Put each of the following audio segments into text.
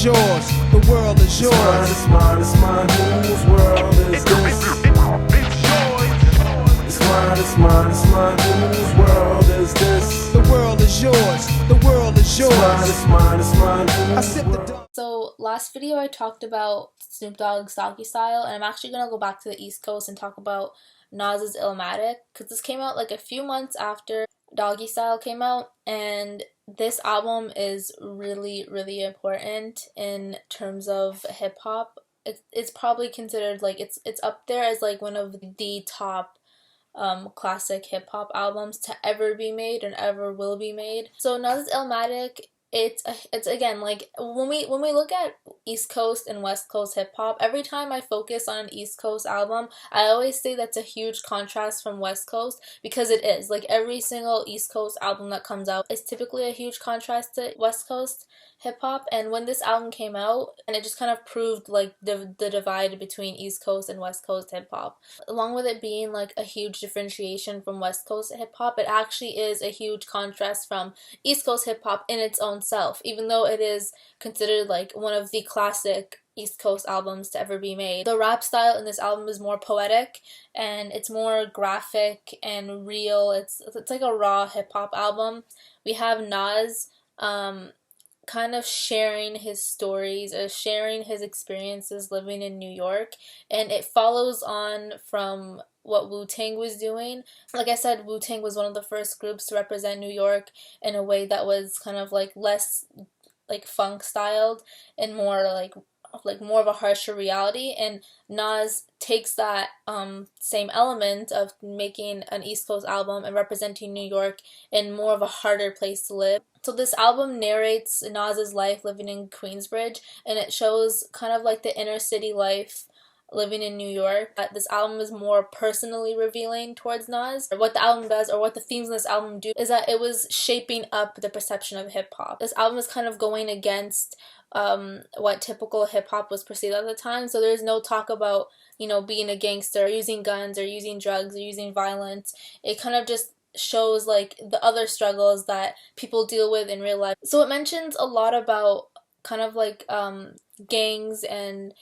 yours, the world is yours. It's mine, it's mine, whose world is this? It's mine, it's mine, it's mine, whose world is this? The world is yours, the world is yours. It's mine, it's mine, it's mine. I sip the So last video I talked about Snoop Dogg's Doggy Style, and I'm actually gonna go back to the East Coast and talk about Nas's Illmatic, because this came out like a few months after Doggy Style came out, and this album is really, really important in terms of hip hop. It's probably considered like it's up there as like one of the top classic hip hop albums to ever be made and ever will be made. So Nas's Illmatic, it's again like when we look at East Coast and West Coast hip hop, every time I focus on an East Coast album, I always say that's a huge contrast from West Coast, because it is. Like every single East Coast album that comes out is typically a huge contrast to West Coast hip hop, and when this album came out, and it just kind of proved like the divide between East Coast and West Coast hip hop. Along with it being like a huge differentiation from West Coast hip hop, it actually is a huge contrast from East Coast hip hop in its own self, even though it is considered like one of the classic East Coast albums to ever be made. The rap style in this album is more poetic, and it's more graphic and real. It's like a raw hip hop album. We have Nas kind of sharing his stories or sharing his experiences living in New York, and it follows on from what Wu-Tang was doing. Like I said, Wu-Tang was one of the first groups to represent New York in a way that was kind of like less like funk styled and more like more of a harsher reality, and Nas takes that same element of making an East Coast album and representing New York in more of a harder place to live. So this album narrates Nas's life living in Queensbridge, and it shows kind of like the inner city life living in New York. This album is more personally revealing towards Nas. What the album does, or what the themes of this album do, is that it was shaping up the perception of hip hop. This album is kind of going against what typical hip hop was perceived at the time. So there's no talk about, you know, being a gangster, or using guns, or using drugs, or using violence. It kind of just shows like the other struggles that people deal with in real life. So it mentions a lot about kind of like gangs and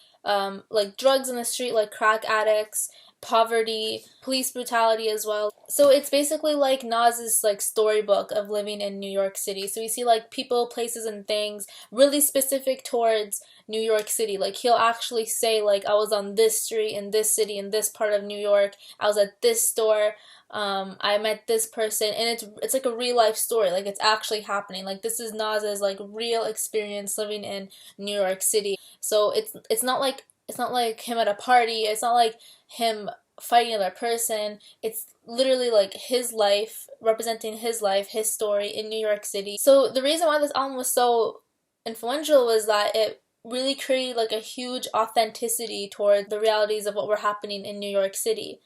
like drugs in the street, like crack addicts, poverty, police brutality as well. So it's basically like Nas's like storybook of living in New York City. So you see like people, places, and things really specific towards New York City. Like he'll actually say like, I was on this street in this city in this part of New York, I was at this store, I met this person, and it's like a real life story. Like it's actually happening. Like this is Nas's like real experience living in New York City. So it's not like him at a party. It's not like him fighting another person. It's literally like his life, representing his life, his story in New York City. So the reason why this album was so influential was that it really created like a huge authenticity toward the realities of what were happening in New York City.